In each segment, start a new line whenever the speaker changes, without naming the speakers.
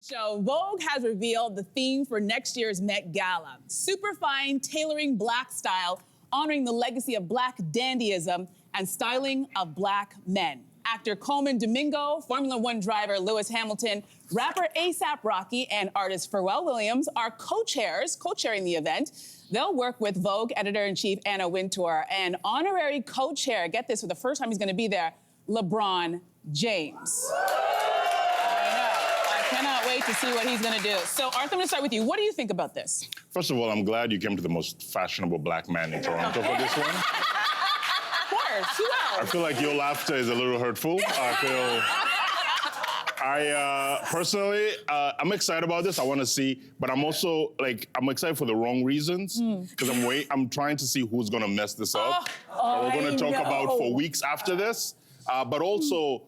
show, Vogue has revealed the theme for next year's Met Gala. Superfine tailoring Black style, honoring the legacy of Black dandyism and styling of Black men. Actor Colman Domingo, Formula One driver Lewis Hamilton, rapper A$AP Rocky, and artist Pharrell Williams are co-chairing the event. They'll work with Vogue editor-in-chief Anna Wintour and honorary co-chair, get this, for the first time he's gonna be there, LeBron James. I cannot wait to see what he's gonna do. So, Arthur, I'm gonna start with you. What do you think about this?
First of all, I'm glad you came to the most fashionable Black man in Toronto for this one.
Of course, who else?
I feel like your laughter is a little hurtful. Personally, I'm excited about this. I want to see, but I'm also I'm excited for the wrong reasons because I'm trying to see who's gonna mess this up. We're gonna talk about for weeks after this, but also.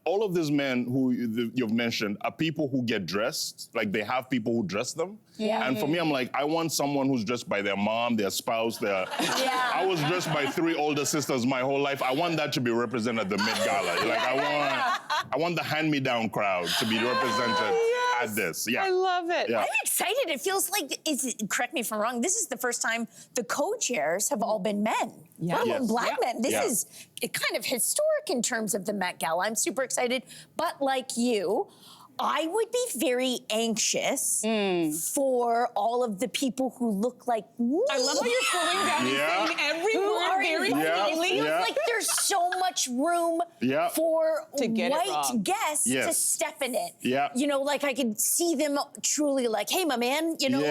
All of these men who you've mentioned are people who get dressed, like they have people who dress them. Yeah. And for me, I'm like, I want someone who's dressed by their mom, their spouse, I was dressed by 3 older sisters my whole life. I want that to be represented at the Met Gala. Like I want the hand-me-down crowd to be represented at this. Yeah.
I love it.
Yeah. I'm excited. It feels like, correct me if I'm wrong, this is the first time the co-chairs have all been men.
Yeah.
Black men. This is kind of historic in terms of the Met Gala. I'm super excited. But like you, I would be very anxious for all of the people who look like me.
I love how you're slowing down and saying every word very clearly.
It feels like there's so much room for white guests to step in it.
Yeah.
You know, like I could see them truly like, hey, my man, you know,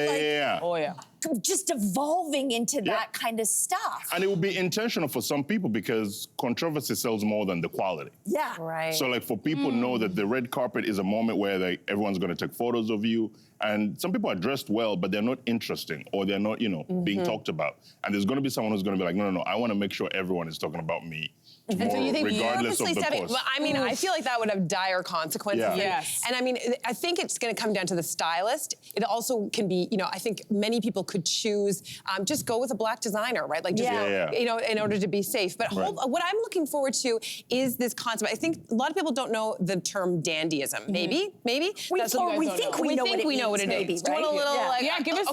Oh, yeah.
Just evolving into that kind of stuff.
And it will be intentional for some people because controversy sells more than the quality.
Yeah.
Right.
So like for people know that the red carpet is a moment where everyone's gonna take photos of you. And some people are dressed well, but they're not interesting or they're not, being talked about. And there's gonna be someone who's gonna be like, no, I wanna make sure everyone is talking about me.
And so you think
regardless of the course.
Well, I mean, I feel like that would have dire consequences.
Yeah.
Yes.
And I mean, I think it's going to come down to the stylist. It also can be, I think many people could choose, just go with a Black designer, right? Like just, in order to be safe. But what I'm looking forward to is this concept. I think a lot of people don't know the term dandyism. Maybe.
We think we know what it is.
Doing a little
give us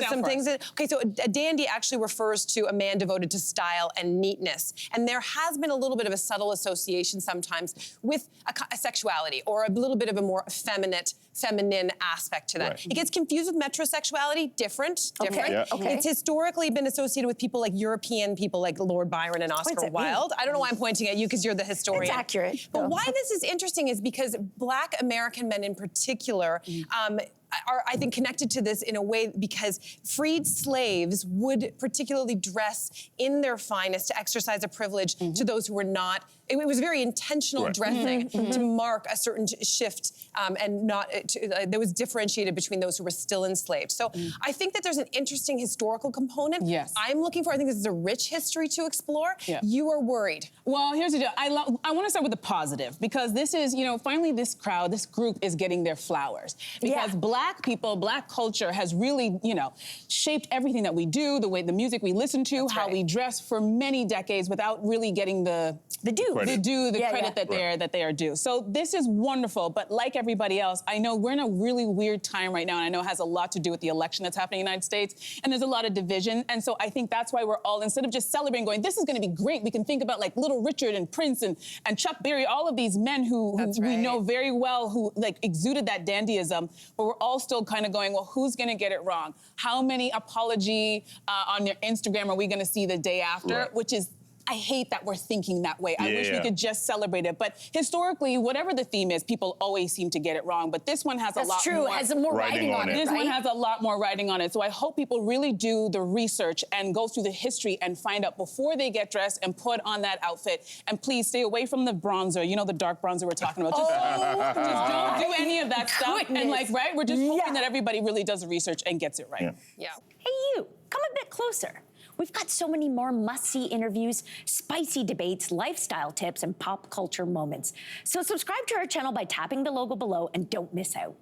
some things. Okay, so a dandy actually refers to a man devoted to style and neatness. And there has been a little bit of a subtle association sometimes with a sexuality or a little bit of a more feminine aspect to that.
Right.
It gets confused with metrosexuality, different.
Okay.
It's historically been associated with people like European people like Lord Byron and Oscar Wilde. I don't know why I'm pointing at you because you're the historian.
It's accurate.
But why this is interesting is because Black American men in particular are, I think, connected to this in a way because freed slaves would particularly dress in their finest to exercise a privilege to those who were not. It was very intentional dressing to mark a certain shift and that was differentiated between those who were still enslaved. So I think that there's an interesting historical component.
Yes.
I think this is a rich history to explore. Yeah. You are worried.
Well, here's the deal. I want to start with the positive because this is, finally this group is getting their flowers. Because Black people, Black culture has really, shaped everything that we do, the music we listen to, how we dress for many decades without really getting the credit that they are due. So this is wonderful, but like everybody else, I know we're in a really weird time right now, and I know it has a lot to do with the election that's happening in the United States, and there's a lot of division, and so I think that's why we're all, instead of just celebrating, going, this is gonna be great, we can think about like Little Richard and Prince and Chuck Berry, all of these men who we know very well, who exuded that dandyism, but we're all still kind of going, well, who's gonna get it wrong? How many apology on your Instagram are we gonna see the day after? Which is, I hate that we're thinking that way. I wish we could just celebrate it. But historically, whatever the theme is, people always seem to get it wrong. But this one has a lot more.
It has more writing on it.
This one has a lot more writing on it. So I hope people really do the research and go through the history and find out before they get dressed and put on that outfit. And please stay away from the bronzer. You know, the dark bronzer we're talking about. Just don't do any of that stuff. And we're just hoping that everybody really does the research and gets it right.
Hey, you, come a bit closer. We've got so many more must-see interviews, spicy debates, lifestyle tips, and pop culture moments. So subscribe to our channel by tapping the logo below and don't miss out.